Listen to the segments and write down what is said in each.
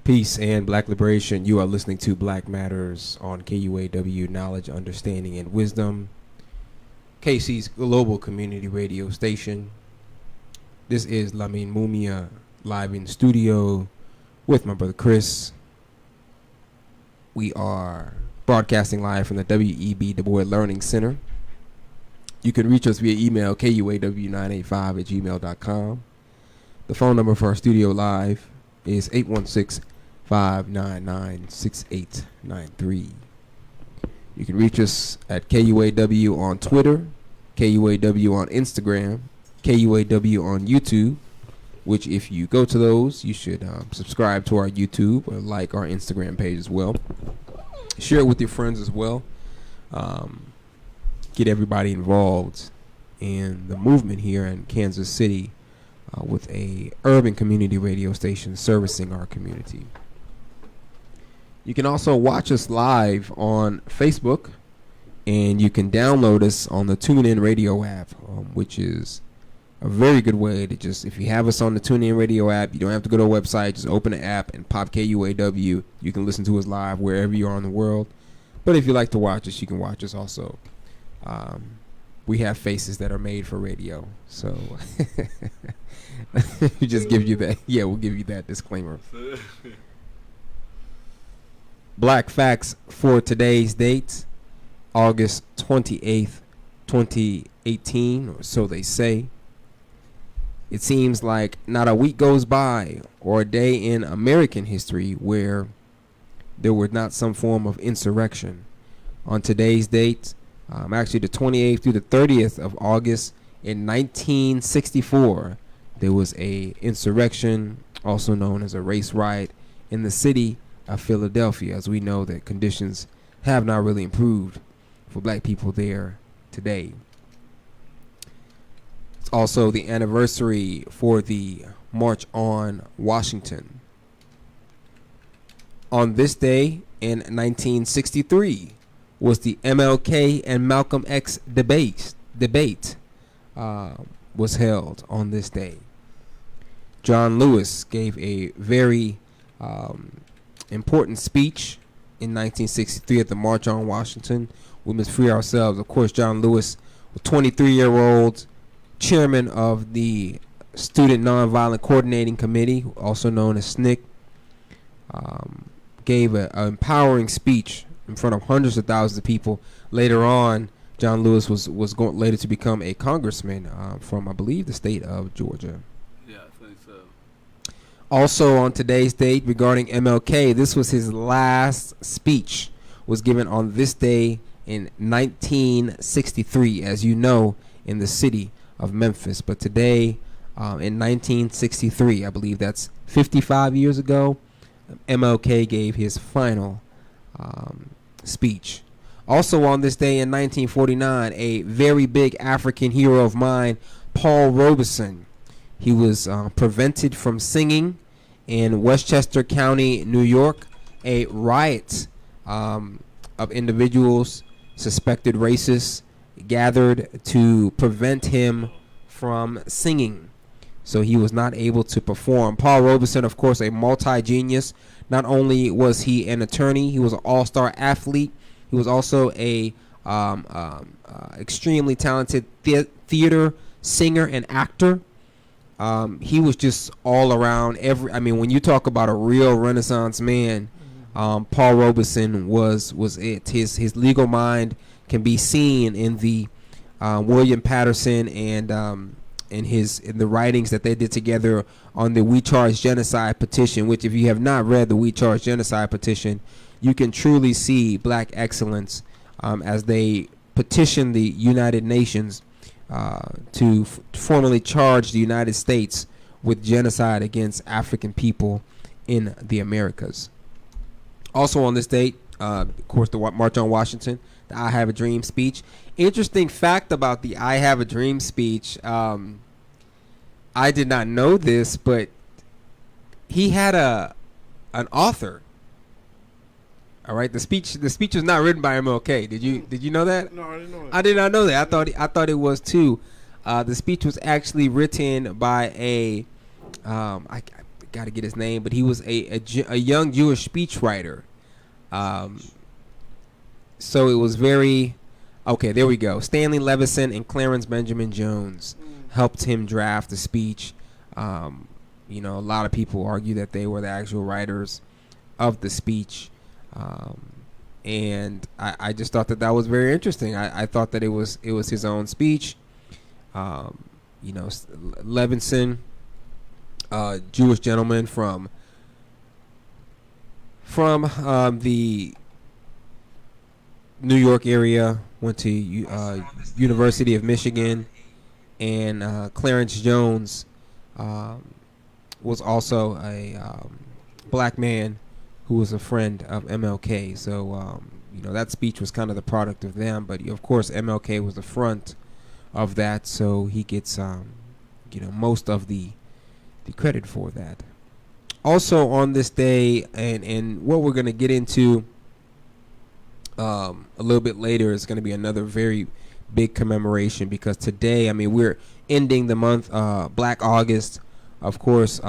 Peace and Black Liberation. You are listening to Black Matters on KUAW, Knowledge, Understanding, and Wisdom, KC's global community radio station. This is Lamin Mumia live in studio with my brother Chris. We are broadcasting live from the WEB Du Bois Learning Center. You can reach us via email, kuaw985@gmail.com. The phone number for our studio live is 816-599-6893. You can reach us at KUAW on Twitter, KUAW on Instagram, KUAW on YouTube, which if you go to those, you should subscribe to our YouTube or like our Instagram page as well. Share it with your friends as well. Get everybody involved in the movement here in Kansas City with a urban community radio station servicing our community. You can also watch us live on Facebook, and you can download us on the TuneIn Radio app, which is a very good way to just, if you have us on the TuneIn Radio app, you don't have to go to a website, just open the app and pop KUAW. You can listen to us live wherever you are in the world. But if you like to watch us, you can watch us also. We have faces that are made for radio, so we just give you that. Yeah, we'll give you that disclaimer. Black facts for today's date, August 28th, 2018, or so they say. It seems like not a week goes by or a day in American history where there was not some form of insurrection. On today's date, actually the 28th through the 30th of August in 1964, there was a insurrection, also known as a race riot, in the city of Philadelphia. As we know that conditions have not really improved for black people there today. It's also the anniversary for the March on Washington. On this day in 1963 was the MLK and Malcolm X debate was held on this day. John Lewis gave a very important speech in 1963 at the March on Washington. We must free ourselves. Of course, John Lewis, a 23-year-old chairman of the Student Nonviolent Coordinating Committee, also known as SNCC, gave an empowering speech in front of hundreds of thousands of people. Later on, John Lewis was going later to become a congressman from, I believe, the state of Georgia. Yeah, I think so. Also on today's date regarding MLK, this was his last speech, was given on this day in 1963, as you know, in the city of Memphis. But today, in 1963, I believe that's 55 years ago, MLK gave his final speech. Also on this day in 1949, a very big African hero of mine, Paul Robeson. He was prevented from singing in Westchester County, New York. A riot of individuals, suspected racists, gathered to prevent him from singing. So he was not able to perform. Paul Robeson, of course, a multi-genius. Not only was he an attorney, he was an all-star athlete. He was also a extremely talented theater singer and actor. He was just all around. When you talk about a real Renaissance man, Paul Robeson was it. His legal mind can be seen in the William Patterson and in the writings that they did together on the We Charge Genocide petition, which if you have not read the We Charge Genocide petition, you can truly see black excellence as they petition the United Nations to formally charge the United States with genocide against African people in the Americas. Also on this date, of course, the March on Washington, the I Have a Dream speech. Interesting fact about the I Have a Dream speech. I did not know this, but he had an author. All right, the speech was not written by MLK. Did you know that? No, I didn't know that. I did not know that. I thought it was too. The speech was actually written by a got to get his name, but he was a young Jewish speechwriter. Um, so it was very okay. There we go. Stanley Levison and Clarence Benjamin Jones helped him draft the speech. A lot of people argue that they were the actual writers of the speech, and I just thought that was very interesting. I thought that it was his own speech. Levinson, Jewish gentleman from the New York area, went to University of Michigan, and Clarence Jones was also a black man who was a friend of MLK. So that speech was kind of the product of them, but of course MLK was the front of that, so he gets most of the credit for that. Also on this day, and what we're going to get into a little bit later, is going to be another very big commemoration, because today, we're ending the month, Black August, of course,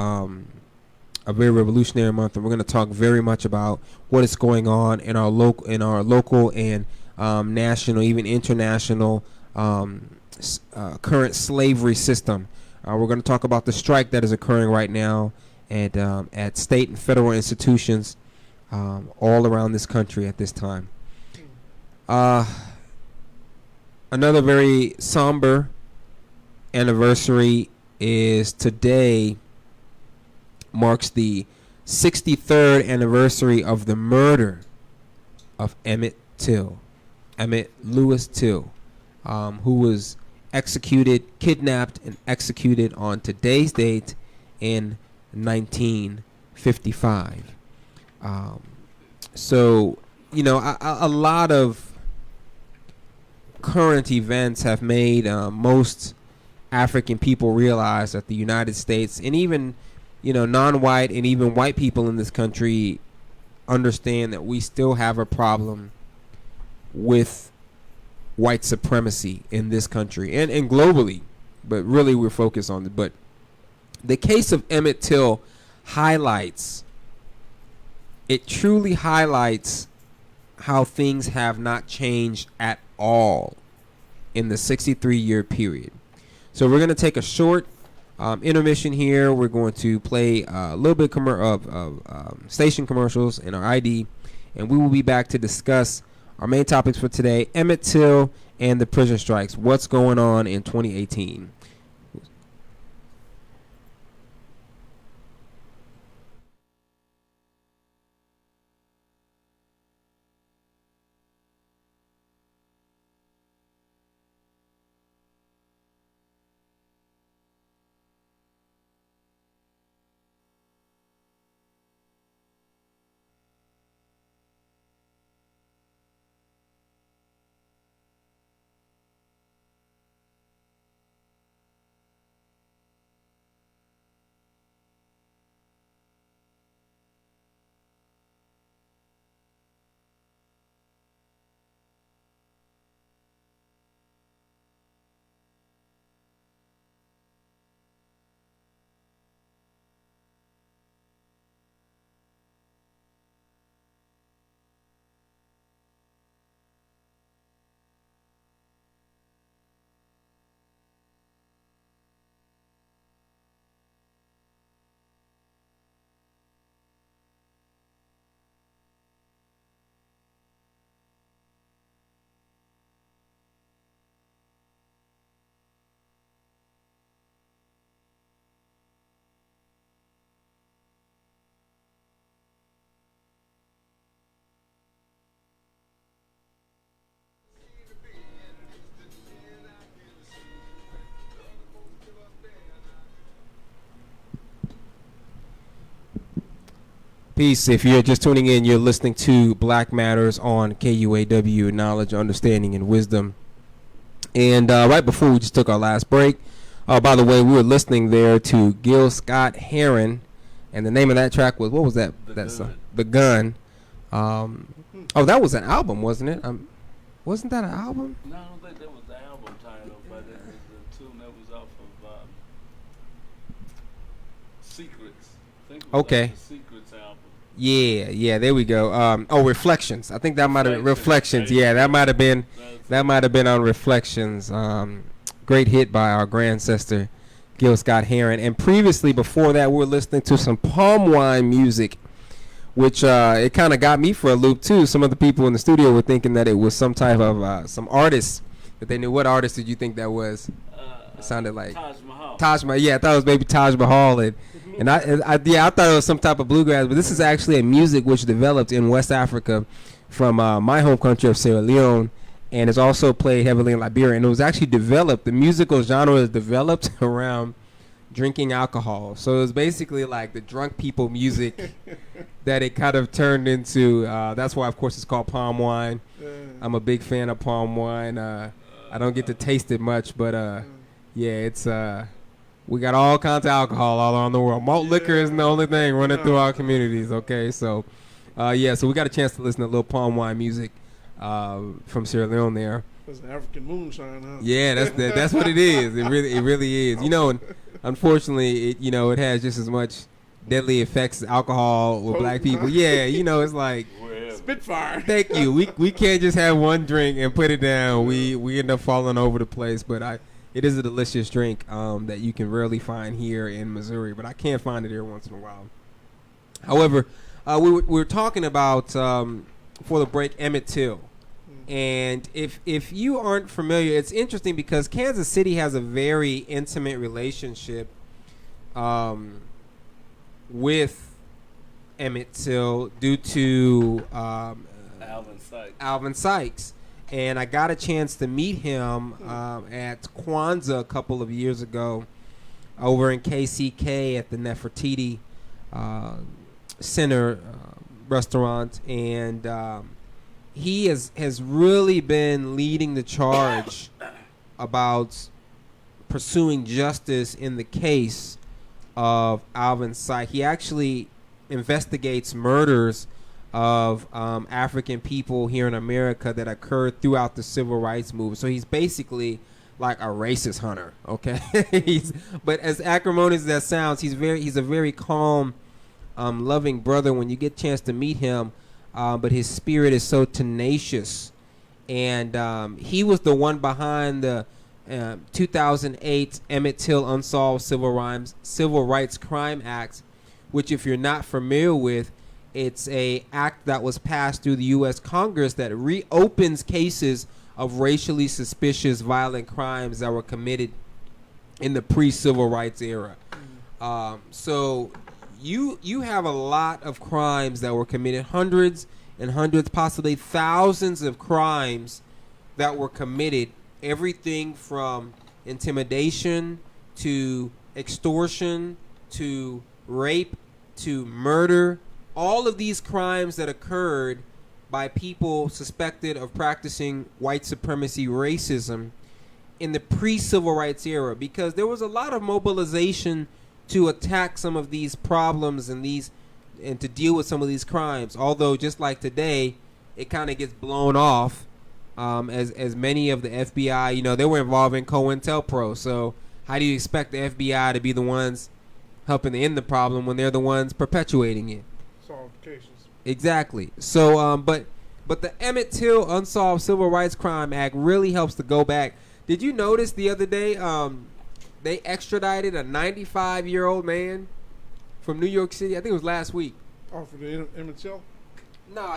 a very revolutionary month, and we're going to talk very much about what is going on in our local and national, even international current slavery system. We're going to talk about the strike that is occurring right now at state and federal institutions all around this country at this time. Another very somber anniversary is today. Marks the 63rd anniversary of the murder of Emmett Lewis Till, who was kidnapped and executed on today's date in 1955. A lot of current events have made most African people realize that the United States, and even non-white and even white people in this country, understand that we still have a problem with white supremacy in this country and globally, but really we're focused on it. But the case of Emmett Till truly highlights how things have not changed at all in the 63-year period. So we're going to take a short intermission here. We're going to play a little bit of station commercials and our ID, and we will be back to discuss our main topics for today: Emmett Till and the prison strikes. What's going on in 2018? Peace. If you're just tuning in, you're listening to Black Matters on KUAW, Knowledge, Understanding, and Wisdom. And right before we just took our last break, by the way, we were listening there to Gil Scott-Heron, and the name of that track was, what was that? That song? The Gun. That was an album, wasn't it? Wasn't that an album? No, I don't think that was the album title, but it was the tune that was off of Secrets. I think it was Okay. like the Secrets album. Yeah, there we go. Reflections. I think that might have Reflections. Yeah, that might have been on Reflections. Great hit by our grandsister, Gil Scott Heron. And previously, before that, we were listening to some palm wine music, which it kind of got me for a loop too. Some of the people in the studio were thinking that it was some type of some artist that they knew. What artist did you think that was? It sounded like Taj Mahal. Taj Mahal. Yeah, I thought it was maybe Taj Mahal, and I thought it was some type of bluegrass. But this is actually a music which developed in West Africa from my home country of Sierra Leone, and it's also played heavily in Liberia. And it was actually developed. The musical genre is developed around drinking alcohol. So it was basically like the drunk people music that it kind of turned into. That's why, of course, it's called palm wine. I'm a big fan of palm wine. I don't get to taste it much, but yeah, it's we got all kinds of alcohol all around the world. Malt liquor isn't the only thing running through our communities. Okay, so so we got a chance to listen to a little palm wine music from Sierra Leone there. That's an African moonshine, huh? Yeah, that's what it is. It really is. You know, and unfortunately, it has just as much deadly effects as alcohol with black people. Yeah, it's like Spitfire. Thank you. We can't just have one drink and put it down. We end up falling over the place. But it is a delicious drink that you can rarely find here in Missouri. But I can find it here once in a while. However, we were talking about before the break Emmett Till. And if you aren't familiar, it's interesting because Kansas City has a very intimate relationship with Emmett Till due to Alvin Sykes. And I got a chance to meet him at Kwanzaa a couple of years ago over in KCK at the Nefertiti Center restaurant. And he has really been leading the charge about pursuing justice in the case of Alvin Sykes. He actually investigates murders of African people here in America that occurred throughout the civil rights movement. So he's basically like a racist hunter, okay? But as acrimonious as that sounds, he's a very calm, loving brother when you get a chance to meet him. But his spirit is so tenacious, and he was the one behind the 2008 Emmett Till Unsolved Civil Rights Crime Act, which, if you're not familiar with, it's a act that was passed through the U.S. Congress that reopens cases of racially suspicious violent crimes that were committed in the pre-civil rights era. So you have a lot of crimes that were committed, hundreds and hundreds, possibly thousands of crimes that were committed, everything from intimidation to extortion to rape to murder. All of these crimes that occurred by people suspected of practicing white supremacy racism in the pre-civil rights era, because there was a lot of mobilization to attack some of these problems and to deal with some of these crimes. Although, just like today, it kind of gets blown off as many of the FBI, they were involved in COINTELPRO. So how do you expect the FBI to be the ones helping to end the problem when they're the ones perpetuating it? Solve cases. Exactly. So, but the Emmett Till Unsolved Civil Rights Crime Act really helps to go back. Did you notice the other day they extradited a 95-year-old man from New York City? I think it was last week. Oh, for the Emmett Till? No,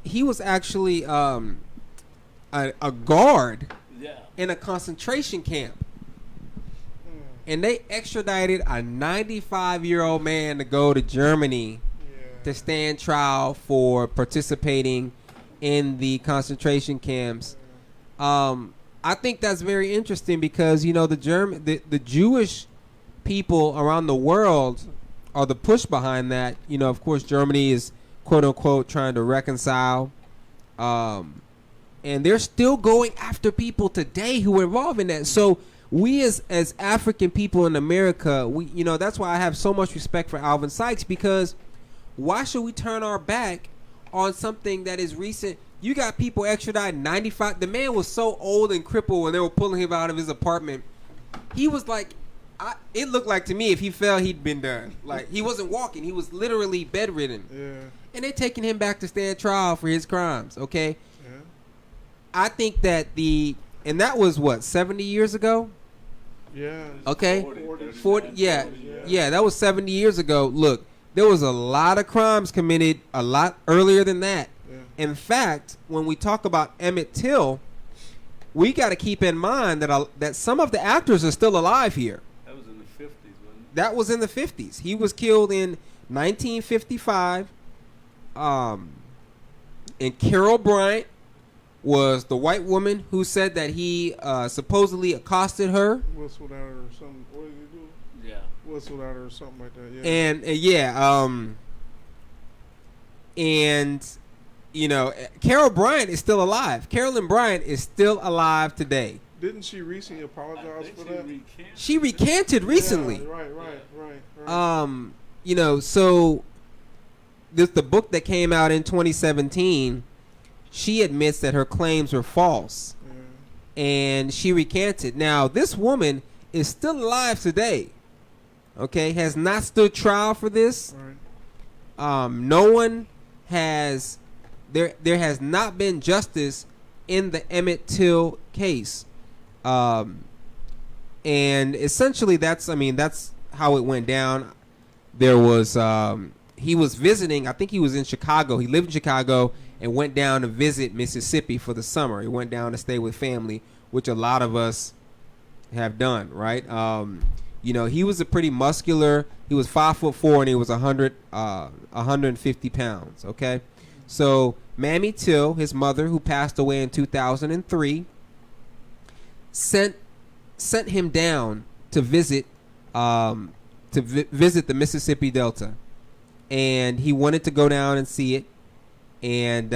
he was actually a guard in a concentration camp. And they extradited a 95-year-old man to go to Germany to stand trial for participating in the concentration camps. I think that's very interesting because the Jewish people around the world are the push behind that. Of course, Germany is quote unquote trying to reconcile, and they're still going after people today who are involved in that. So we as African people in America, that's why I have so much respect for Alvin Sykes, because why should we turn our back on something that is recent? You got people extradited 95. The man was so old and crippled when they were pulling him out of his apartment. He was like, It looked like to me if he fell, he'd been done. Like he wasn't walking; he was literally bedridden. Yeah. And they taking him back to stand trial for his crimes. Okay. Yeah. I think that and that was what 70 years ago. Yeah. Okay. 40. Yeah. Yeah. Yeah. That was 70 years ago. Look, there was a lot of crimes committed a lot earlier than that. Yeah. In fact, when we talk about Emmett Till, we got to keep in mind that some of the actors are still alive here. That was in the 50s, wasn't it? That was in the 50s. He was killed in 1955. And Carol Bryant was the white woman who said that he supposedly accosted her. Whistled at her or something. What did he do? Yeah. Whistled at her or something like that. Yeah. And you know, Carol Bryant is still alive. Carolyn Bryant is still alive today. Didn't she recently apologize for that? She recanted recently. Yeah, right. You know, so the book that came out in 2017, she admits that her claims were false. Yeah. And she recanted. Now, this woman is still alive today. Okay, has not stood trial for this. Right. No one has there has not been justice in the Emmett Till case. And essentially that's how it went down. There was he was visiting, I think he was in Chicago. He lived in Chicago and went down to visit Mississippi for the summer. He went down to stay with family, which a lot of us have done, right? You know, he was a pretty muscular. He was 5'4" and he was 150 pounds. Okay, so Mamie Till, his mother, who passed away in 2003, sent him down to visit visit the Mississippi Delta, and he wanted to go down and see it. And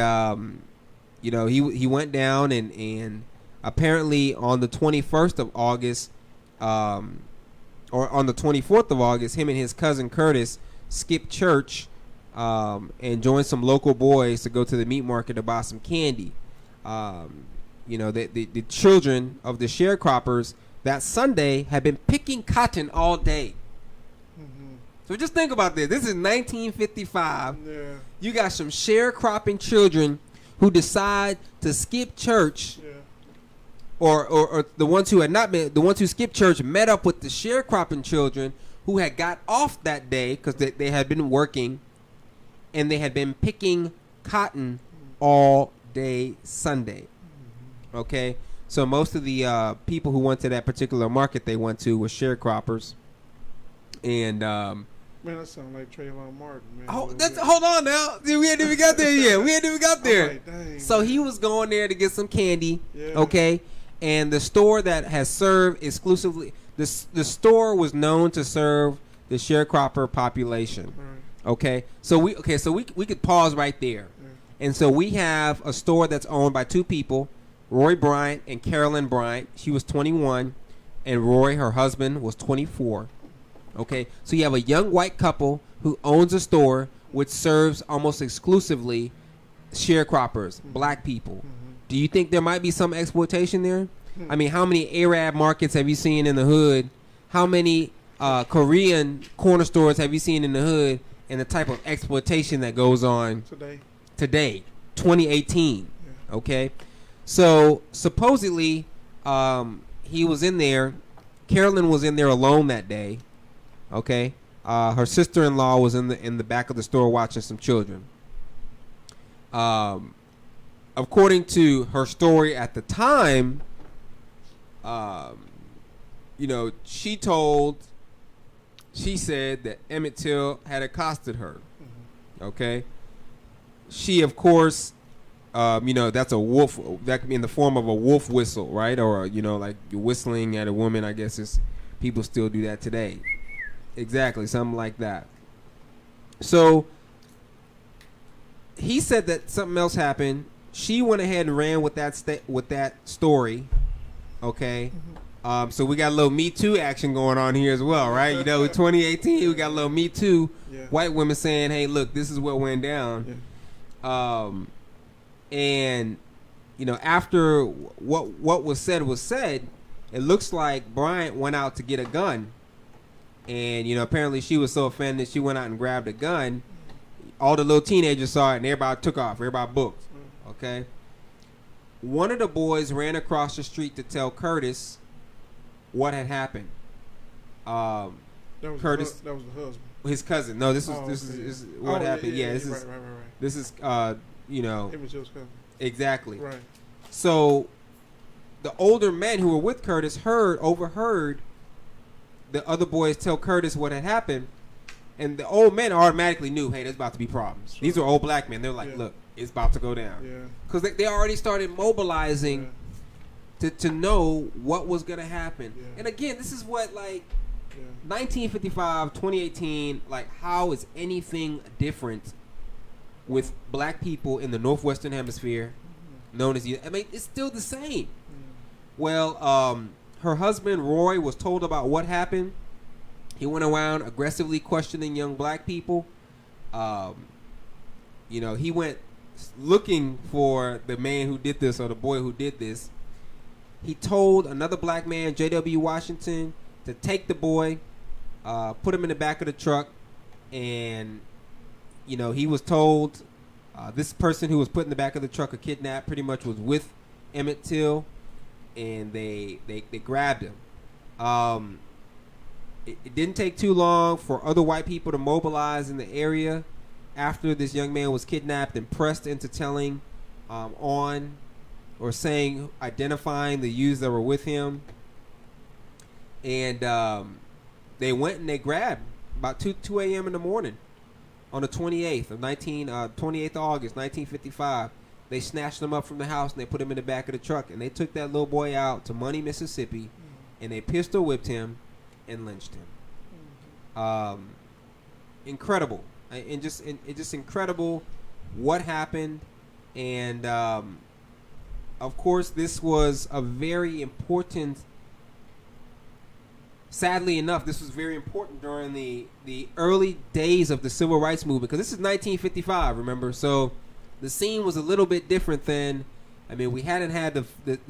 you know, he went down and apparently on the 21st of August. Or on the 24th of August, him and his cousin Curtis skipped church and joined some local boys to go to the meat market to buy some candy. You know, the children of the sharecroppers that Sunday had been picking cotton all day. Mm-hmm. So just think about this. This is 1955. Yeah. You got some sharecropping children who decide to skip church. Yeah. Or the ones who had not been, the ones who skipped church met up with the sharecropping children who had got off that day because they had been working, and they had been picking cotton all day Sunday. Okay, so most of the people who went to that particular market they went to were sharecroppers, and man, that sounds like Trayvon Martin, man. Hold on now, we hadn't even got there yet. We hadn't even got there. Like, dang, so he was going there to get some candy. Yeah. Okay. And the store that has served exclusively, the store was known to serve the sharecropper population. Right. Okay, so we could pause right there, Yeah. and so we have a store that's owned by two people, Roy Bryant and Carolyn Bryant. She was 21, and Roy, her husband, was 24. Okay, so you have a young white couple who owns a store which serves almost exclusively sharecroppers, black people. Do you think there might be some exploitation there? I mean, how many Arab markets have you seen in the hood? How many Korean corner stores have you seen in the hood? And the type of exploitation that goes on today, 2018. Yeah. Okay, so supposedly he was in there. Carolyn was in there alone that day. Okay, her sister-in-law was in the back of the store watching some children. According to her story at the time, you know, she said that Emmett Till had accosted her. Okay. She, of course, you know, that's a wolf. That could be in the form of a wolf whistle, right? Or, you know, like you're whistling at a woman. I guess people still do that today. Exactly, something like that. So he said that something else happened. She went ahead and ran with that story, okay? So we got a little Me Too action going on here as well, right? You know, in 2018, we got a little Me Too. Yeah. White women saying, "Hey, look, this is what went down." Yeah. And you know, after what was said, it looks like Bryant went out to get a gun, And apparently she was so offended she went out and grabbed a gun. All the little teenagers saw it and everybody took off. Everybody booked. Okay. One of the boys ran across the street to tell Curtis what had happened. Curtis, that was the husband. his cousin. No, this is Oh, this okay, is yeah. what Oh, happened. yeah, This is right. this is It was his cousin. exactly. Right. So the older men who were with Curtis overheard the other boys tell Curtis what had happened, and the old men automatically knew, hey, there's about to be problems. Sure. These are old black men. They're like, Yeah. look, it's about to go down. Yeah. Because they already started mobilizing to know what was going to happen. Yeah. And again, this is what, like, Yeah. 1955, 2018, like, how is anything different with black people in the Northwestern Hemisphere, known as, I mean, it's still the same. Well, her husband, Roy, was told about what happened. He went around aggressively questioning young black people. He went looking for the man who did this or the boy who did this. He told another black man, J.W. Washington, to take the boy, put him in the back of the truck, and, he was told this person who was put in the back of the truck or kidnapped pretty much was with Emmett Till, and they grabbed him. It didn't take too long for other white people to mobilize in the area after this young man was kidnapped and pressed into telling identifying the youths that were with him. And they went and they grabbed about 2 a.m. in the morning on the 28th of August 1955. They snatched him up from the house and they put him in the back of the truck, and they took that little boy out to Money, Mississippi, and they pistol whipped him and lynched him. Incredible, and just incredible what happened. And of course, this was a very important. Sadly enough, this was very important during the early days of the civil rights movement, because this is 1955. Remember, so the scene was a little bit different then. I mean, we hadn't had the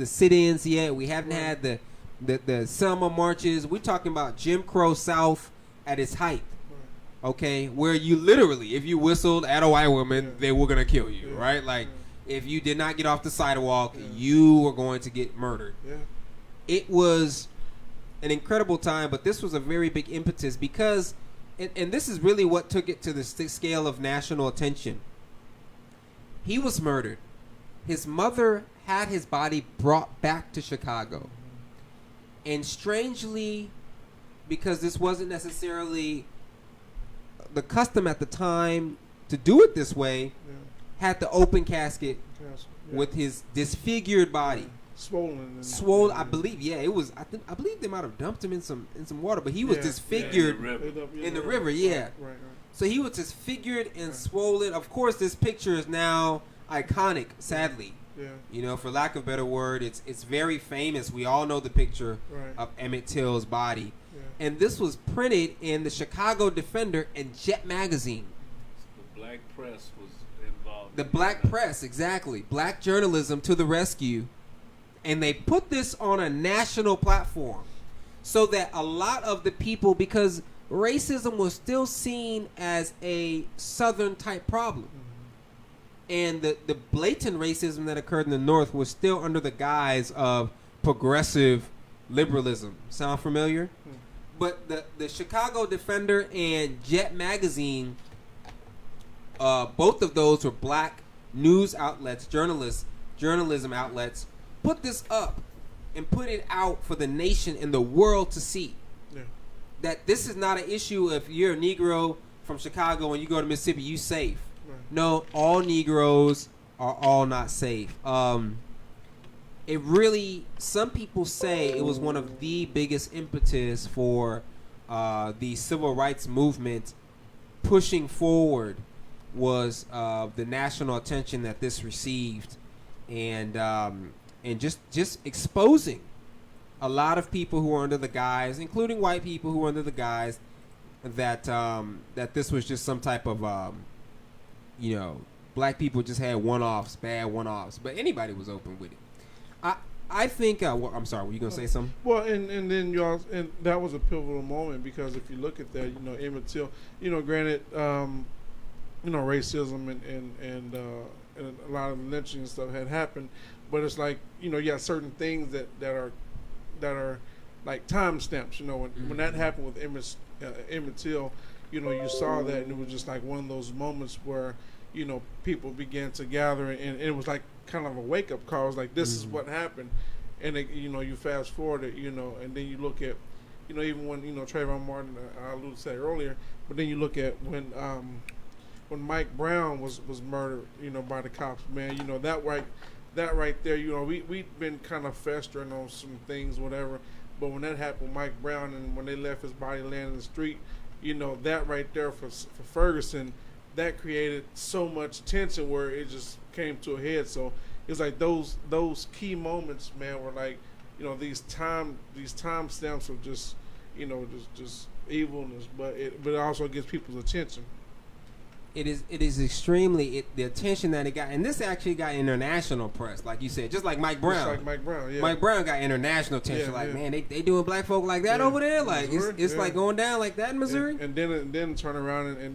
sit-ins yet. We hadn't had the Selma marches. We're talking about Jim Crow South at its height. Okay, where you literally, if you whistled at a white woman, they were gonna kill you, right? Like, if you did not get off the sidewalk, you were going to get murdered. Yeah. It was an incredible time, but this was a very big impetus because, and this is really what took it to the scale of national attention. He was murdered. His mother had his body brought back to Chicago. And strangely, because this wasn't necessarily the custom at the time to do it this way, had the open casket with his disfigured body. Swollen. I believe, it was. I believe they might have dumped him in some water, but he was disfigured in the river. Yeah. Right. So he was disfigured and swollen. Of course, this picture is now iconic. Sadly, for lack of a better word, it's very famous. We all know the picture of Emmett Till's body, and this was printed in the Chicago Defender and Jet magazine. The black press was involved. The black press, exactly. Black journalism to the rescue. And they put this on a national platform so that a lot of the people, because racism was still seen as a Southern type problem. And the blatant racism that occurred in the North was still under the guise of progressive liberalism. Sound familiar? But the Chicago Defender and Jet magazine, both of those were black news outlets, journalism outlets, put this up and put it out for the nation and the world to see. That this is not an issue if you're a Negro from Chicago and you go to Mississippi, you safe. No, all Negroes are all not safe. It really, some people say it was one of the biggest impetus for the civil rights movement pushing forward was the national attention that this received, and just exposing a lot of people who were under the guise, including white people who were under the guise that this was just some type of black people just had one-offs, bad one-offs, but anybody was open with it. I think. Well, I'm sorry. Were you gonna say something? Well, and then and that was a pivotal moment because if you look at that, Emmett Till, granted, racism and a lot of lynching and stuff had happened, but it's like you got certain things that are like timestamps. When that happened with Emmett Till, you saw that and it was just like one of those moments where people began to gather and it was like kind of a wake up call. It was like this is what happened, and you fast forward it, and then you look at even when Trayvon Martin, I alluded to that earlier, but then you look at when Mike Brown was murdered, by the cops, man, that right there, we've been kind of festering on some things, whatever, but when that happened with Mike Brown and when they left his body laying in the street, that right there for Ferguson, that created so much tension where it just came to a head. So it's like those key moments, man, were like, these time stamps of just just evilness, but it also gets people's attention. It is extremely the attention that it got, and this actually got international press, like you said, just like Mike Brown. Just like Mike Brown, yeah. Mike Brown got international attention. Man, they doing black folk like that over there. Like it's like going down like that in Missouri. And then turn around and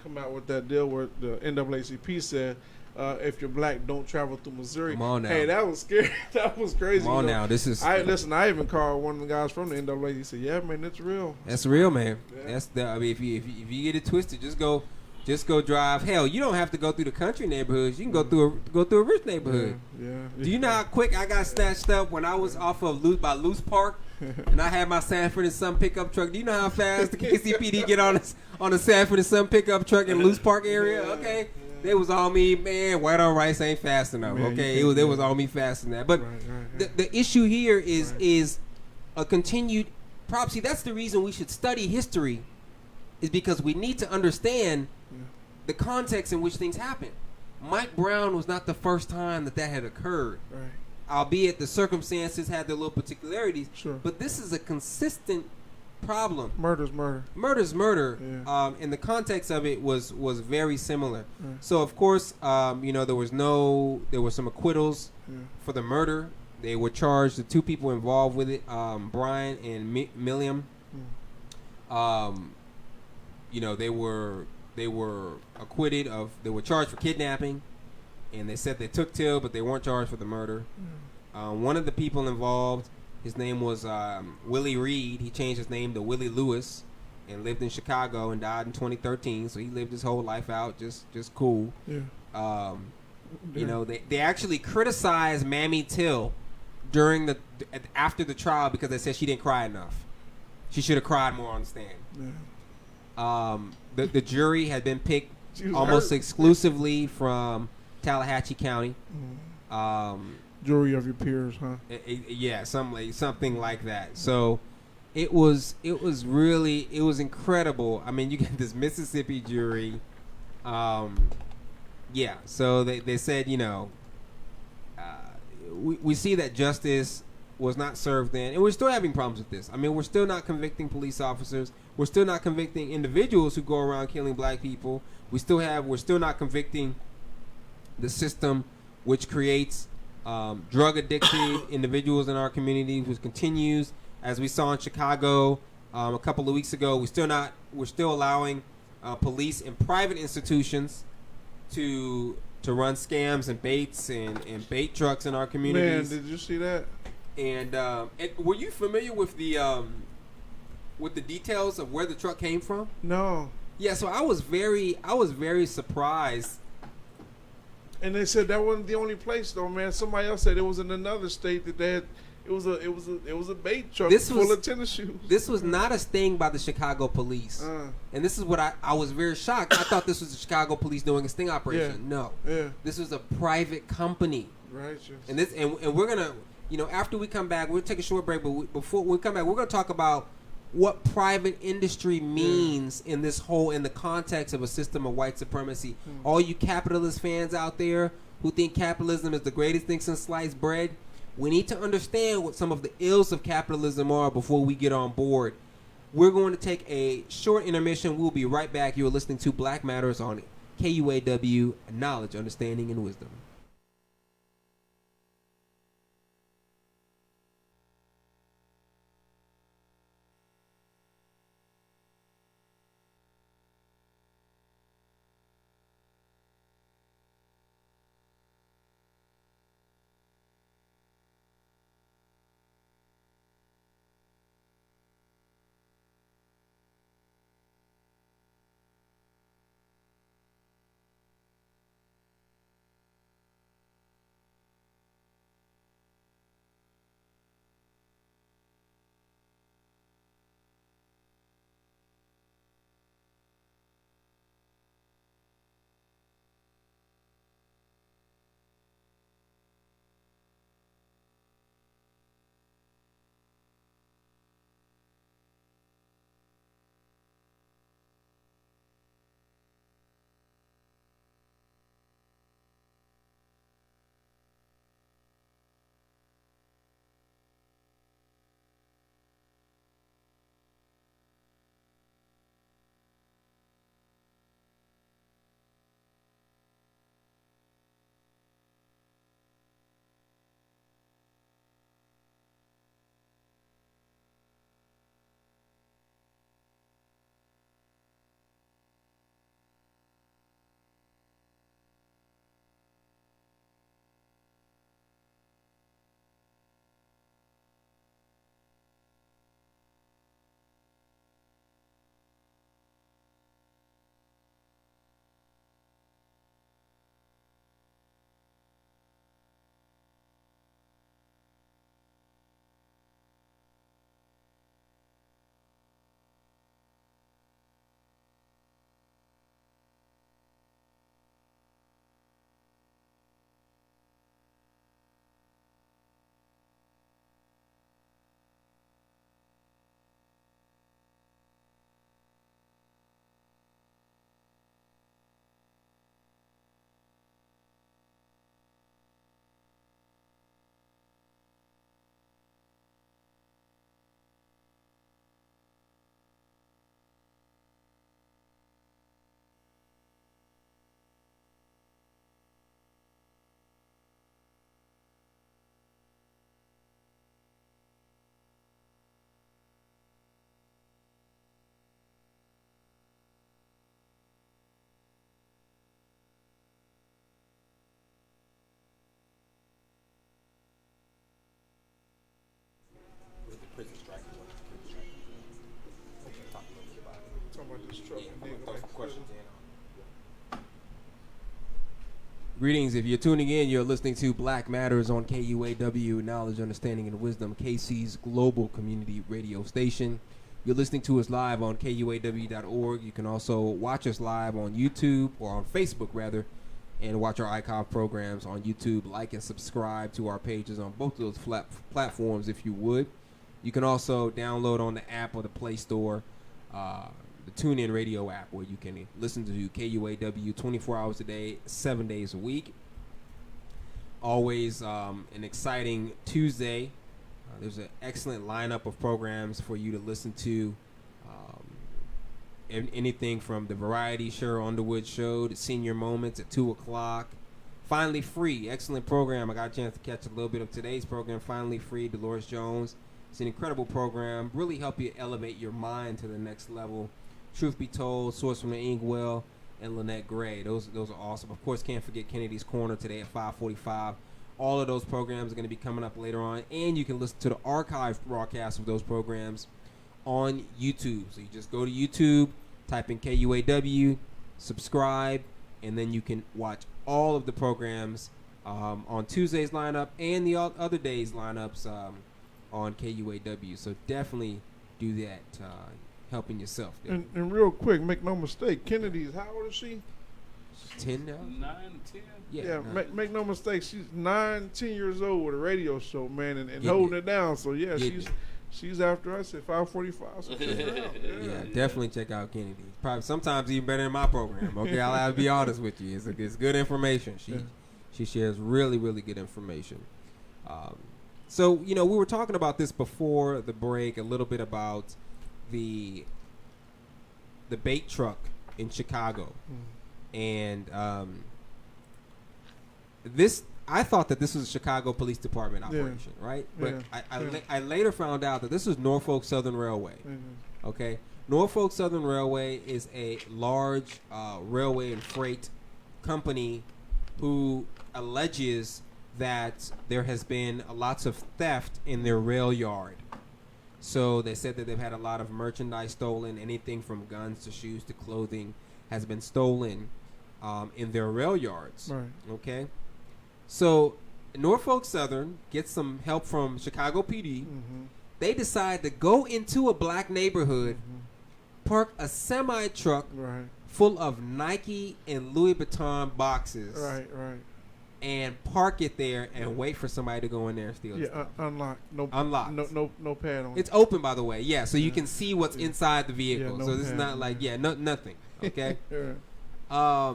come out with that deal where the NAACP said, if you're black, don't travel through Missouri. Come on now. Hey, that was scary. That was crazy. Come on now. This is. I even called one of the guys from the NAACP. He said, "Yeah, man, that's real. That's real, man. Yeah. I mean, if you get it twisted, just go drive. Hell, you don't have to go through the country neighborhoods. You can go through a rich neighborhood. Yeah. Do you know how quick I got snatched up when I was off of Loose Park, and I had my Sanford and Son pickup truck? Do you know how fast the KCPD get on the Sanford and Son pickup truck in Loose Park area? Okay, they was on me, man. White on rice ain't fast enough. Man, okay, it was on me fast enough. But the issue here is a continued. See, that's the reason we should study history, is because we need to understand the context in which things happen. Mike Brown was not the first time that had occurred. Right. Albeit the circumstances had their little particularities. Sure. But this is a consistent problem. Murder's murder. Murder's murder. Yeah. And the context of it was very similar. Right. So of course, there were some acquittals for the murder. They were charged, the two people involved with it, Brian and Milliam. They were acquitted of. They were charged for kidnapping, and they said they took Till, but they weren't charged for the murder. One of the people involved, his name was Willie Reed. He changed his name to Willie Lewis, and lived in Chicago and died in 2013. So he lived his whole life out just cool. Yeah. They actually criticized Mammy Till after the trial because they said she didn't cry enough. She should have cried more on the stand. Yeah. The jury had been picked almost exclusively from Tallahatchie County. Jury of your peers, huh? Yeah, something like that. So it was incredible. I mean, you get this Mississippi jury. So they said, we see that justice was not served then, and we're still having problems with this. I mean, we're still not convicting police officers. We're still not convicting individuals who go around killing black people. We're still not convicting the system which creates drug addicted individuals in our community, which continues, as we saw in Chicago a couple of weeks ago. We're still allowing police and private institutions to run scams and baits and bait trucks in our communities. Man, did you see that? And were you familiar with the details of where the truck came from? No. Yeah, so I was very surprised. And they said that wasn't the only place, though, man. Somebody else said it was in another state that they had. It was a bait truck full of tennis shoes. This was not a sting by the Chicago police, and this is what I was very shocked. I thought this was the Chicago police doing a sting operation. Yeah. No, yeah, this was a private company. Righteous. And we're gonna, after we come back, we'll take a short break. But before we come back, we're gonna talk about what private industry means in the context of a system of white supremacy. All you capitalist fans out there who think capitalism is the greatest thing since sliced bread, we need to understand what some of the ills of capitalism are before we get on board. We're going to take a short intermission. We'll be right back. You're listening to Black Matters on KUAW, Knowledge, Understanding, and Wisdom. Greetings. If you're tuning in, you're listening to Black Matters on KUAW, Knowledge, Understanding, and Wisdom, KC's global community radio station. You're listening to us live on KUAW.org. You can also watch us live on YouTube, or on Facebook, rather, and watch our ICOV programs on YouTube. Like and subscribe to our pages on both of those platforms if you would. You can also download on the app or the Play Store the TuneIn Radio app, where you can listen to KUAW 24 hours a day, 7 days a week. Always an exciting Tuesday. There's an excellent lineup of programs for you to listen to. Anything from the variety Cheryl Underwood show to Senior Moments at 2 o'clock. Finally Free, excellent program. I got a chance to catch a little bit of today's program, Finally Free, Dolores Jones. It's an incredible program. Really help you elevate your mind to the next level. Truth Be Told, Source from the Inkwell, and Lynette Gray. Those are awesome. Of course, can't forget Kennedy's Corner today at 5:45. All of those programs are going to be coming up later on, and you can listen to the archive broadcast of those programs on YouTube. So you just go to YouTube, type in KUAW, subscribe, and then you can watch all of the programs on Tuesday's lineup and the other days' lineups on KUAW. So definitely do that, helping yourself. And real quick, make no mistake, Kennedy's, how old is she? 10 now? 9, 10. Yeah, nine. make no mistake, she's 9, 10 years old with a radio show, man, and Yeah, holding it down. So yeah, Yeah, she's after us at 5:45. So check her out. Yeah, definitely check out Kennedy. Probably sometimes even better than my program. Okay, I'll have to be honest with you. It's good information. She shares really good information. So we were talking about this before the break a little bit about the bait truck in Chicago, and this. I thought that this was a Chicago Police Department operation, right? But I later found out that this was Norfolk Southern Railway. Okay, Norfolk Southern Railway is a large railway and freight company who alleges that there has been lots of theft in their rail yard. So they said that they've had a lot of merchandise stolen. Anything from guns to shoes to clothing has been stolen in their rail yards. Right. Okay. So Norfolk Southern gets some help from Chicago PD. They decide to go into a black neighborhood, park a semi truck full of Nike and Louis Vuitton boxes, and park it there and wait for somebody to go in there and steal. Yeah, unlocked. Unlocked. No pad on. It's open, by the way. Yeah, so you can see what's inside the vehicle. Yeah, no so this is pad, not like nothing. Okay. Yeah.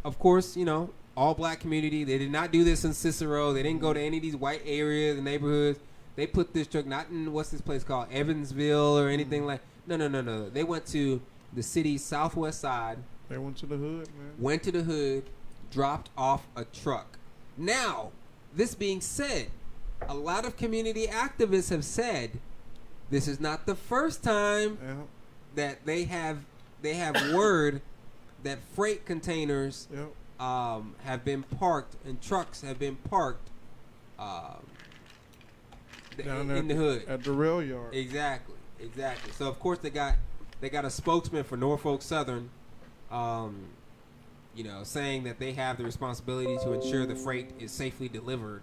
Of course, all black community. They did not do this in Cicero. They didn't go to any of these white areas and neighborhoods. They put this truck not in what's this place called Evansville or anything like. No. They went to the city's southwest side. They went to the hood, man. Went to the hood, dropped off a truck. Now, this being said, a lot of community activists have said this is not the first time that they have word that freight containers have been parked and trucks have been parked down in the hood at the rail yard. Exactly. So of course they got a spokesman for Norfolk Southern, saying that they have the responsibility to ensure the freight is safely delivered.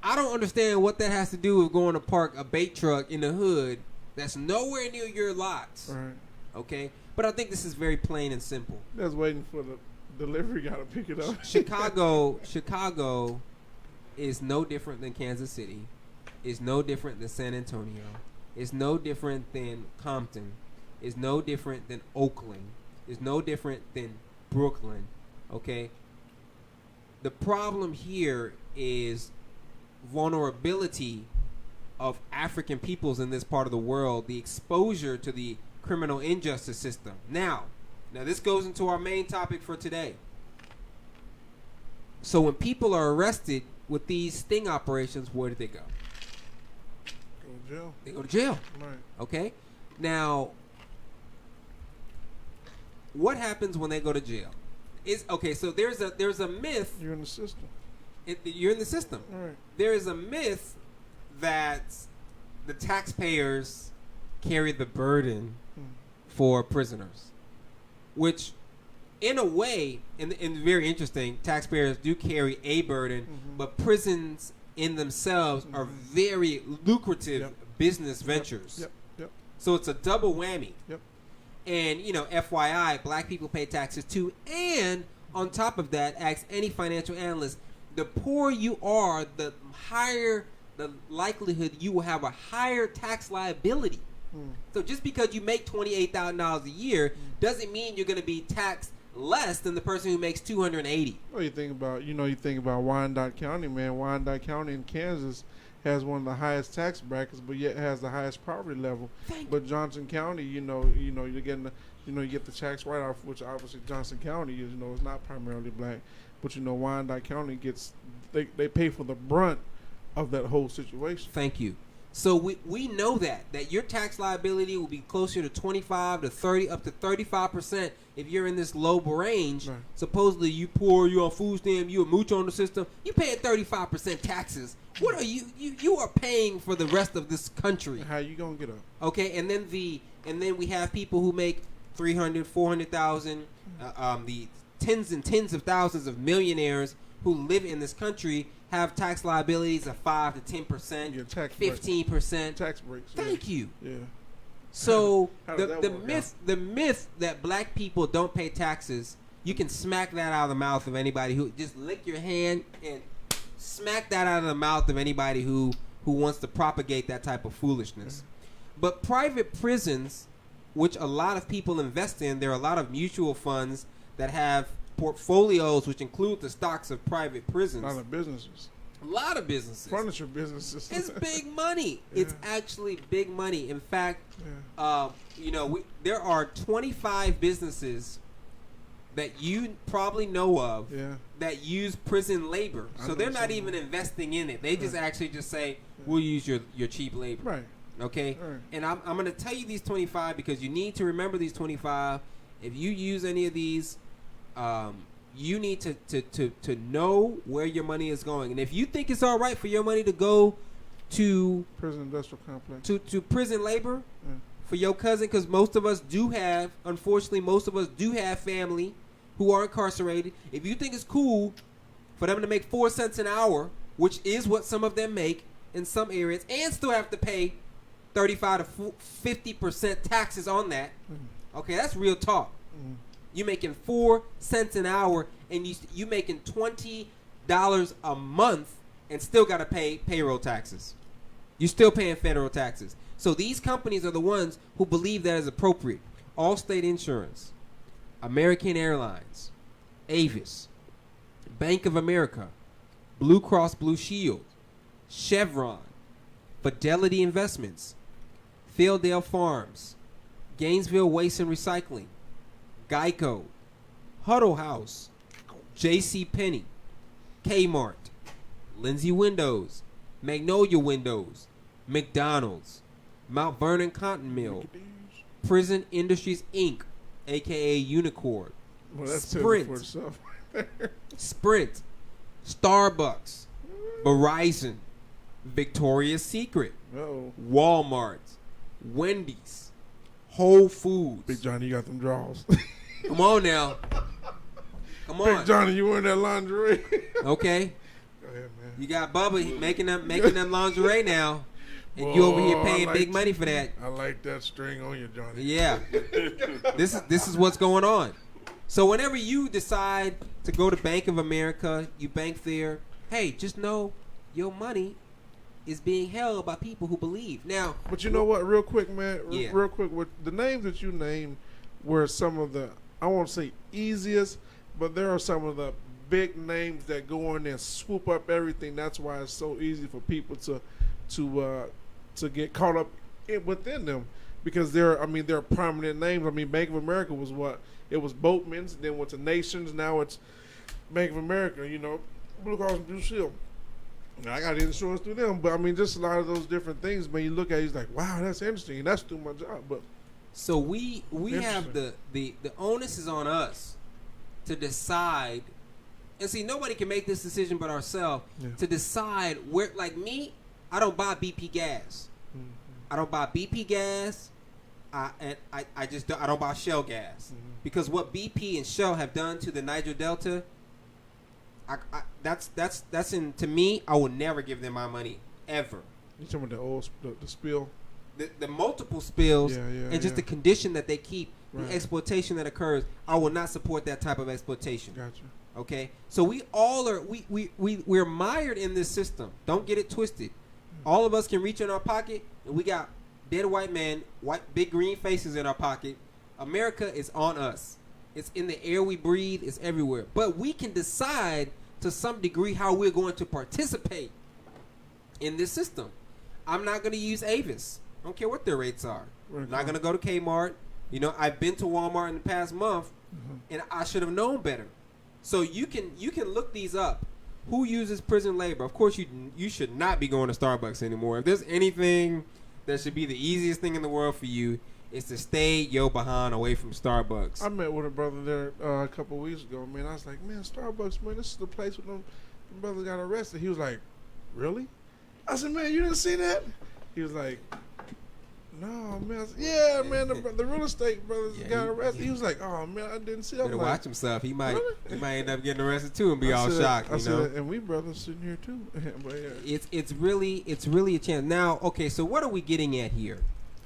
I don't understand what that has to do with going to park a bait truck in the hood that's nowhere near your lots. Right. Okay, but I think this is very plain and simple. That's waiting for the delivery guy to pick it up. Chicago is no different than Kansas City. It's no different than San Antonio. It's no different than Compton. It's no different than Oakland. It's no different than Brooklyn. Okay? The problem here is vulnerability of African peoples in this part of the world, the exposure to the criminal injustice system. Now this goes into our main topic for today. So when people are arrested with these sting operations, where do they go? Go to jail. They go to jail. Right. Okay? Now, what happens when they go to jail? So there's a myth. You're in the system. You're in the system. Right. There is a myth that the taxpayers carry the burden for prisoners, which in a way, and very interesting, taxpayers do carry a burden, but prisons in themselves are very lucrative business ventures. Yep. So it's a double whammy. Yep. And, FYI, black people pay taxes too. And on top of that, ask any financial analyst, the poorer you are, the higher the likelihood you will have a higher tax liability. So just because you make $28,000 a year doesn't mean you're going to be taxed less than the person who makes $280. Well, you think about Wyandotte County, man. Wyandotte County in Kansas has one of the highest tax brackets, but yet has the highest poverty level. But Johnson County, you're getting you get the tax write-off, which obviously Johnson County is not primarily black, but Wyandotte County they pay for the brunt of that whole situation. Thank you. So we know that your tax liability will be closer to 25 to 30 up to 35% if you're in this low range. Right. Supposedly you poor, you on food stamp, you a mooch on the system, you paying 35% taxes. What are you are paying for the rest of this country? How you gonna get up? Okay, and then we have people who make 300, 400,000, the tens and tens of thousands of millionaires who live in this country have tax liabilities of 5 to 10%, 15%. Tax breaks. Thank you. Yeah. So How does that work the myth that black people don't pay taxes, you can smack that out of the mouth of anybody who just lick your hand and smack that out of the mouth of anybody who wants to propagate that type of foolishness. But private prisons, which a lot of people invest in, there are a lot of mutual funds that have portfolios which include the stocks of private prisons. A lot of businesses. A lot of businesses. Furniture businesses. It's big money. Yeah. It's actually big money. In fact, there are 25 businesses that you probably know of that use prison labor. So they're not even investing in it. They just actually just say, we'll use your cheap labor. Right. Okay? Right. And I'm going to tell you these 25 because you need to remember these 25. If you use any of these, you need to know where your money is going. And if you think it's all right for your money to go to prison industrial complex, to prison labor for your cousin, because most of us do have family who are incarcerated. If you think it's cool for them to make 4 cents an hour, which is what some of them make in some areas, and still have to pay 35 to 50% taxes on that, okay, that's real talk. You making 4 cents an hour, and you making $20 a month, and still got to pay payroll taxes. You're still paying federal taxes. So these companies are the ones who believe that is appropriate. Allstate Insurance, American Airlines, Avis, Bank of America, Blue Cross Blue Shield, Chevron, Fidelity Investments, Fieldale Farms, Gainesville Waste and Recycling, Geico, Huddle House, J.C. Penney, Kmart, Lindsay Windows, Magnolia Windows, McDonald's, Mount Vernon Cotton Mill, Prison Industries Inc., a.k.a. Unicorn, well, that's Sprint, Sprint, Starbucks, Verizon, Victoria's Secret, Walmart, Wendy's, Whole Foods. Big Johnny, you got them draws. Come on now. Come on. Big Johnny, you wearing that lingerie? Okay. Go ahead, man. You got Bubba making them lingerie now. And you over here paying big money for that. I like that string on you, Johnny. Yeah. This is what's going on. So whenever you decide to go to Bank of America, you bank there, hey, just know your money is being held by people who believe. Now, but you know what, real quick, man, Yeah. real quick, with the names that you named were some of the, I won't say easiest, but there are some of the big names that go in there and swoop up everything. That's why it's so easy for people to get caught up within them, because they're prominent names. I mean, Bank of America was what? It was Boatman's, then went to Nations, now it's Bank of America, Blue Cross and Blue Shield. Now, I got insurance through them, but I mean, just a lot of those different things, man, you look at it, it's like, wow, that's interesting, and that's doing my job. But so we have the onus is on us to decide, and see, nobody can make this decision but ourselves, to decide where, like me, I don't buy BP gas. I don't buy BP gas, I just don't, I don't buy Shell gas because what BP and Shell have done to the Niger Delta, that's in, to me, I will never give them my money ever. You talking about the oil, the spill? The multiple spills and just the condition that they keep, the exploitation that occurs. I will not support that type of exploitation. Gotcha. Okay, so we all are we're mired in this system. Don't get it twisted. All of us can reach in our pocket, and we got dead white men, big green faces in our pocket. America is on us. It's in the air we breathe. It's everywhere. But we can decide to some degree how we're going to participate in this system. I'm not going to use Avis. I don't care what their rates are. I'm not going to go to Kmart. You know, I've been to Walmart in the past month, and I should have known better. So you can look these up. Who uses prison labor? Of course, you should not be going to Starbucks anymore. If there's anything that should be the easiest thing in the world for you, is to stay your behind away from Starbucks. I met with a brother there a couple of weeks ago, man. I was like, man, Starbucks, man, this is the place where them brothers got arrested. He was like, really? I said, man, you didn't see that? He was like, no, man. I said, yeah, man, the real estate brothers got arrested. He was like, oh, man, I didn't see that. Better watch himself. He might really? He might end up getting arrested too and be all shocked. I said, and we brothers sitting here too. But yeah. It's really a chance. Now, okay, so what are we getting at here?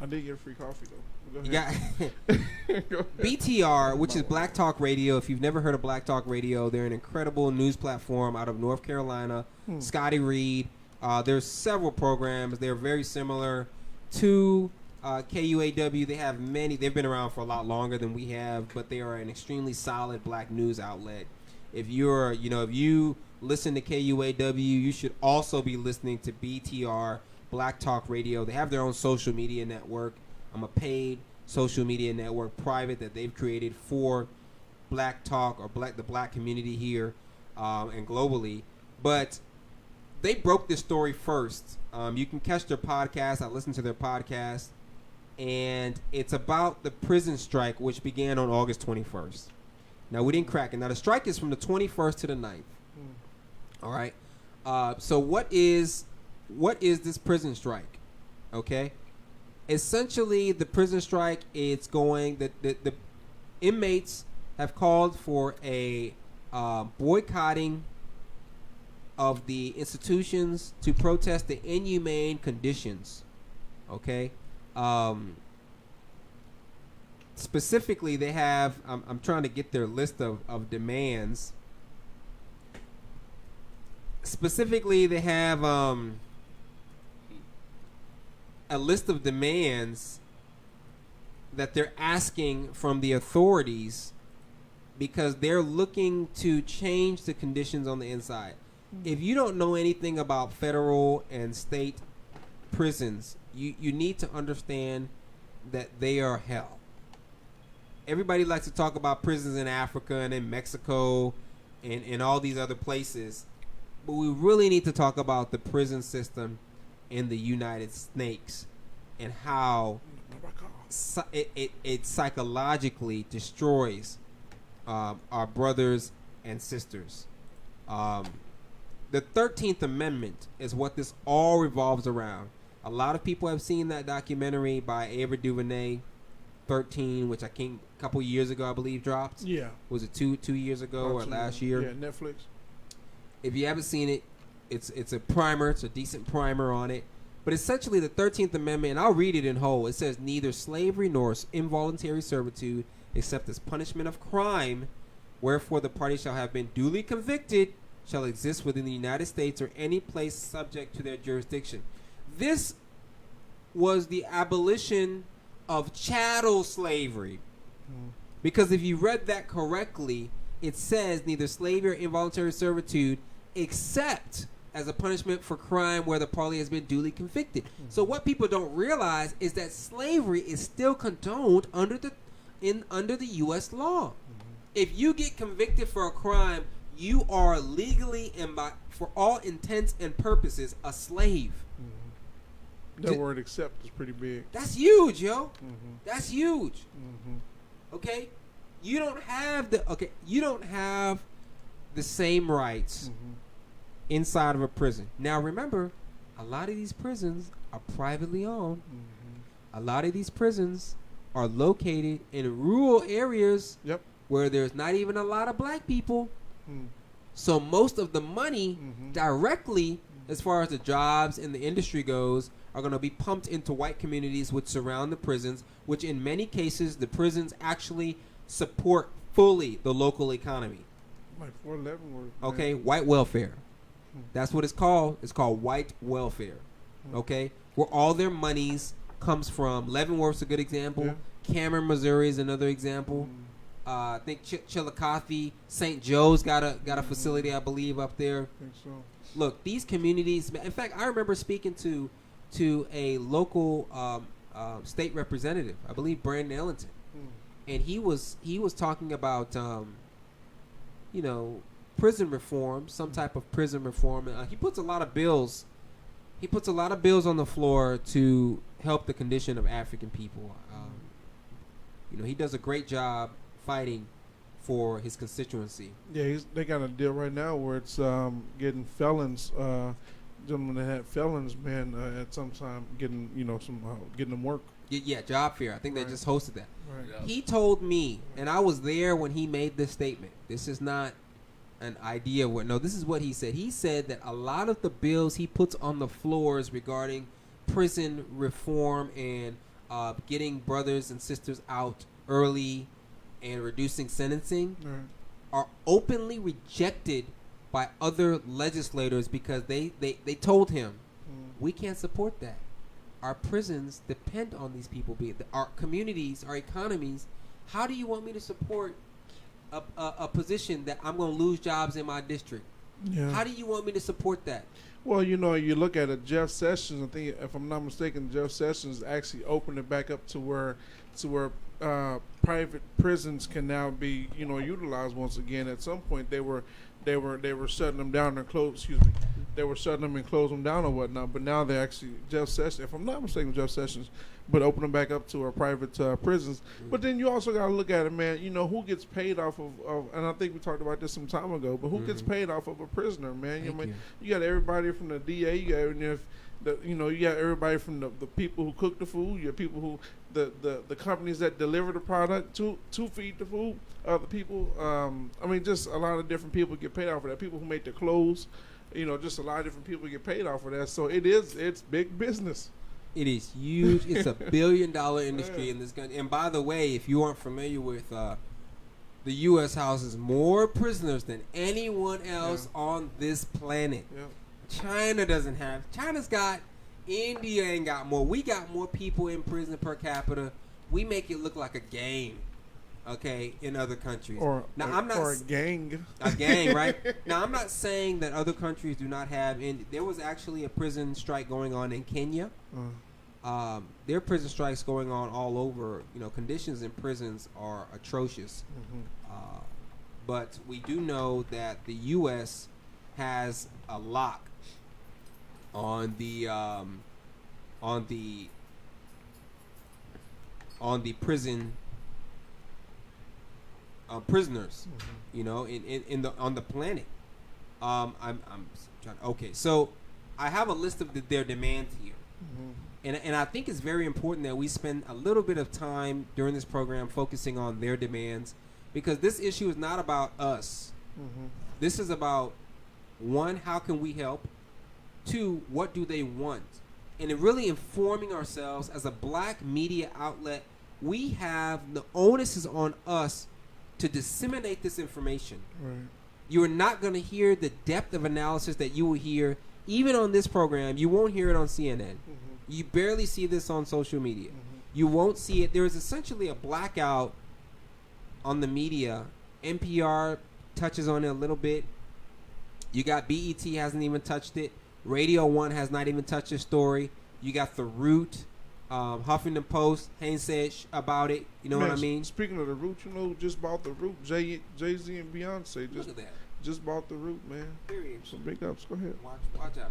I did get free coffee though. Go You ahead. got BTR, which is Black Talk Radio. If you've never heard of Black Talk Radio, they're an incredible news platform out of North Carolina. Scotty Reed. There's several programs. They're very similar to KUAW. They have many. They've been around for a lot longer than we have, but they are an extremely solid black news outlet. If you listen to KUAW, you should also be listening to BTR, Black Talk Radio. They have their own social media network. A paid social media network, private, that they've created for Black Talk or the black community here and globally. But they broke this story first. You can catch their podcast. I listened to their podcast, and it's about the prison strike, which began on August 21st. Now, we didn't crack it. Now, the strike is from the 21st to the 9th. All right. So what is this prison strike? Okay. Essentially, the prison strike, it's going, the inmates have called for a boycotting of the institutions to protest the inhumane conditions. Okay? Specifically, they have, I'm trying to get their list of demands. Specifically, they have a list of demands that they're asking from the authorities because they're looking to change the conditions on the inside. If you don't know anything about federal and state prisons, you need to understand that they are hell. Everybody likes to talk about prisons in Africa and in Mexico and all these other places, but we really need to talk about the prison system in the United States and how it psychologically destroys our brothers and sisters. The 13th Amendment is what this all revolves around. A lot of people have seen that documentary by Ava DuVernay, 13, which I think a couple years ago, I believe, dropped. Yeah. Was it two years ago or last year? Yeah, Netflix. If you haven't seen it, it's a primer. It's a decent primer on it. But essentially, the 13th Amendment, and I'll read it in whole. It says, neither slavery nor involuntary servitude, except as punishment of crime, wherefore the party shall have been duly convicted, shall exist within the United States or any place subject to their jurisdiction. This was the abolition of chattel slavery. Because if you read that correctly, it says neither slavery or involuntary servitude except as a punishment for crime where the party has been duly convicted. So what people don't realize is that slavery is still condoned under the U.S. law. If you get convicted for a crime, you are legally and for all intents and purposes a slave. That word "accept" is pretty big. That's huge, yo. That's huge. Okay, you don't have the same rights inside of a prison. Now remember, a lot of these prisons are privately owned. A lot of these prisons are located in rural areas Yep. where there's not even a lot of black people. Mm. So most of the money Mhm. directly, as far as the jobs and the industry goes, are going to be pumped into white communities which surround the prisons, which in many cases the prisons actually support fully the local economy. Like 411 work. Okay, white welfare. Hmm. That's what it's called. It's called white welfare. Hmm. Okay, where all their monies comes from. Leavenworth's a good example. Yeah. Cameron, Missouri is another example. Mm. I think Chillicothe, St. Joe's got a Mhm. facility, I believe, up there. I think so. Look, these communities. In fact, I remember speaking to a local state representative. I believe Brandon Ellington, Mm. and he was talking about prison reform, some type of prison reform. He puts a lot of bills. He puts a lot of bills on the floor to help the condition of African people. He does a great job fighting for his constituency. Yeah, they got a deal right now where it's getting felons, gentlemen that had felons, man, at some time getting getting them work. Yeah, job fair. I think they Right. just hosted that. Right. Yeah. He told me, and I was there when he made this statement. This is not an idea. This is what he said. He said that a lot of the bills he puts on the floors regarding prison reform and getting brothers and sisters out early and reducing sentencing Right. are openly rejected by other legislators because they told him, Mm. we can't support that. Our prisons depend on these people. Our communities, our economies. How do you want me to support a position that I'm going to lose jobs in my district? Yeah. How do you want me to support that? Well, you look at it. Jeff Sessions, I think, if I'm not mistaken, Jeff Sessions actually opened it back up to where private prisons can now be utilized once again. At some point, they were shutting them down and they were shutting them and closing them down or whatnot. But now they actually Jeff Sessions, if I'm not mistaken, Jeff Sessions, but open them back up to our private prisons. But then you also got to look at it, man. Who gets paid off of, and I think we talked about this some time ago. But who gets paid off of a prisoner, man? Thank you. You got everybody from the DA. You got everybody from the people who cook the food. You got people who the companies that deliver the product to feed the food. Other people. Just a lot of different people get paid off of that. People who make the clothes. Just a lot of different people get paid off of that. So it's big business. It is huge. It's $1 billion industry in this country. And by the way, if you aren't familiar with the U.S. houses more prisoners than anyone else on this planet. Yeah. China doesn't have. China's got. India ain't got more. We got more people in prison per capita. We make it look like a game. Okay, in other countries. Or a gang. A gang, right? Now, I'm not saying that other countries do not have. There was actually a prison strike going on in Kenya. There are prison strikes going on all over. Conditions in prisons are atrocious. Mm-hmm. But we do know that the U.S. has a lock on the prison prisoners, on the planet. I'm trying. Okay, so I have a list of their demands here, and I think it's very important that we spend a little bit of time during this program focusing on their demands, because this issue is not about us. This is about, one, how can we help? Two, what do they want? And in really informing ourselves as a black media outlet, we have the onus is on us to disseminate this information. Right. You are not going to hear the depth of analysis that you will hear even on this program. You won't hear it on CNN. You barely see this on social media. You won't see it. There is essentially a blackout on the media. NPR touches on it a little bit. You got BET hasn't even touched it. Radio 1 has not even touched the story. You got The Root, Huffington Post, ain't said about it. You know what I mean? Speaking of The Root, just bought The Root. Jay-Z and Beyonce Look at that. just bought The Root, man. Period. So big ups. Go ahead. Watch out.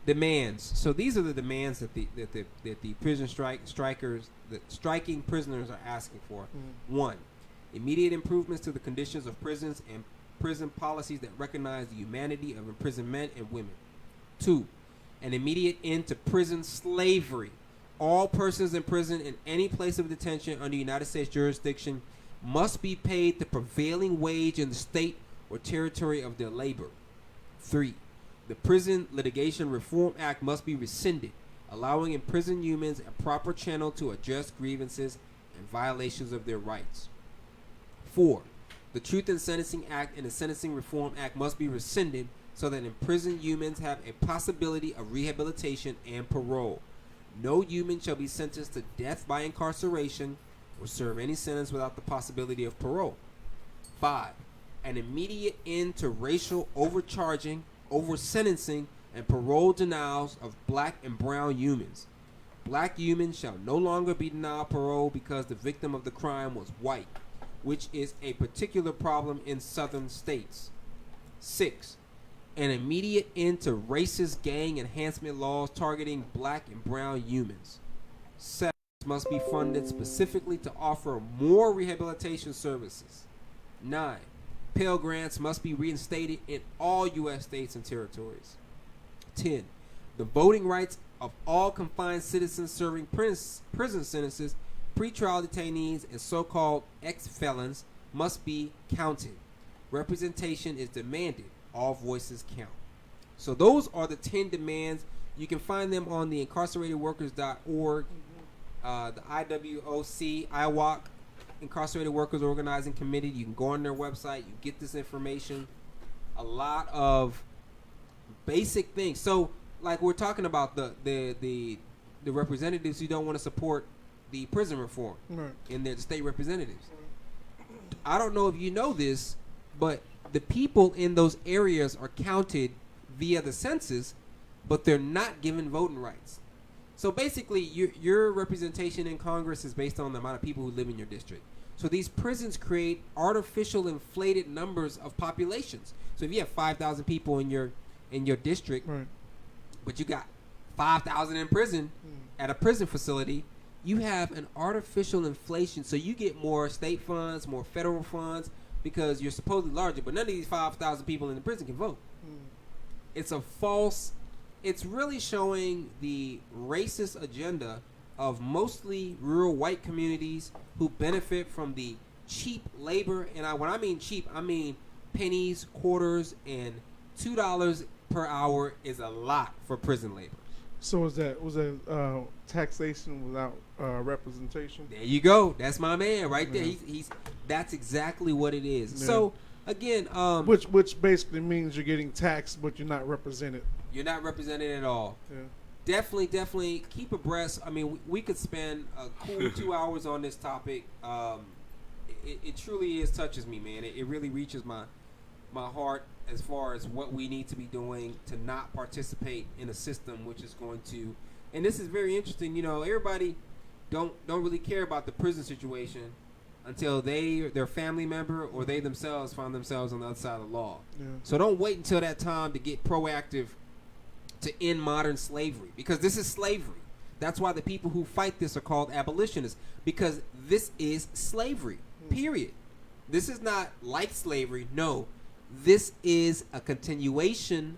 Demands. So these are the demands that the prison strikers, the striking prisoners are asking for. One, immediate improvements to the conditions of prisons and prison policies that recognize the humanity of imprisoned men and women. Two, an immediate end to prison slavery. All persons in prison in any place of detention under United States jurisdiction must be paid the prevailing wage in the state or territory of their labor. 3. The Prison Litigation Reform Act must be rescinded, allowing imprisoned humans a proper channel to address grievances and violations of their rights. 4. The Truth in Sentencing Act and the Sentencing Reform Act must be rescinded so that imprisoned humans have a possibility of rehabilitation and parole. No human shall be sentenced to death by incarceration or serve any sentence without the possibility of parole. 5. An immediate end to racial overcharging, over-sentencing, and parole denials of black and brown humans. Black humans shall no longer be denied parole because the victim of the crime was white, which is a particular problem in southern states. 6. An immediate end to racist gang enhancement laws targeting black and brown humans. 7. Must be funded specifically to offer more rehabilitation services. 9. Pell Grants must be reinstated in all U.S. states and territories. 10. The voting rights of all confined citizens serving prison sentences, pretrial detainees, and so-called ex-felons must be counted. Representation is demanded. All voices count. So those are the 10 demands. You can find them on the incarceratedworkers.org, the IWOC, IWOC, Incarcerated Workers Organizing Committee. You can go on their website. You get this information. A lot of basic things. So, like we're talking about the representatives who don't want to support the prison reform, Right. and the state representatives. I don't know if you know this, but the people in those areas are counted via the census, but they're not given voting rights. So basically, your representation in Congress is based on the amount of people who live in your district. So these prisons create artificial inflated numbers of populations. So if you have 5,000 people in your district, Right. but you got 5,000 in prison at a prison facility, you have an artificial inflation. So you get more state funds, more federal funds, because you're supposedly larger, but none of these 5,000 people in the prison can vote. It's a false, it's really showing the racist agenda of mostly rural white communities who benefit from the cheap labor. And when I mean cheap, I mean pennies, quarters, and $2 per hour is a lot for prison labor. So was that taxation without representation? There you go. That's my man right there. Yeah. He's that's exactly what it is. Yeah. So again, Which basically means you're getting taxed, but you're not represented. you're not represented at all. Yeah. Definitely keep abreast. I mean, we could spend a cool 2 hours on this topic. It truly touches me, man. It really reaches my heart as far as what we need to be doing to not participate in a system which is going to. And this is very interesting. You know, everybody don't really care about the prison situation until their family member or they themselves find themselves on the other side of the law. Yeah. So don't wait until that time to get proactive to end modern slavery, because this is slavery. That's why the people who fight this are called abolitionists, because this is slavery, period. This is not like slavery. No, this is a continuation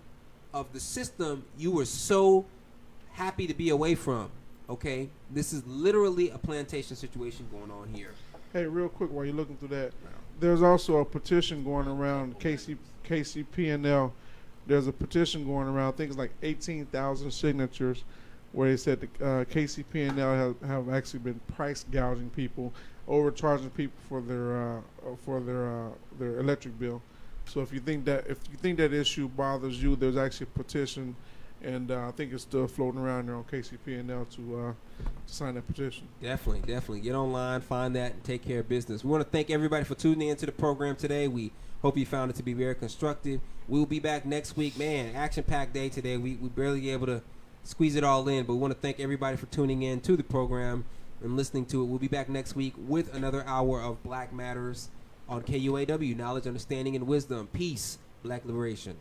of the system you were so happy to be away from. Okay, this is literally a plantation situation going on here. Hey, real quick, while you're looking through that, there's also a petition going around KCPNL. There's a petition going around. I think it's like 18,000 signatures, where they said the KCPNL have actually been price gouging people, overcharging people for their electric bill. So if you think that issue bothers you, there's actually a petition, and I think it's still floating around there on KCPNL to sign that petition. Definitely. Get online, find that, and take care of business. We want to thank everybody for tuning into the program today. We hope you found it to be very constructive. We'll be back next week. Man, action-packed day today. We barely able to squeeze it all in, but we want to thank everybody for tuning in to the program and listening to it. We'll be back next week with another hour of Black Matters on KUAW, Knowledge, Understanding, and Wisdom. Peace, Black Liberation.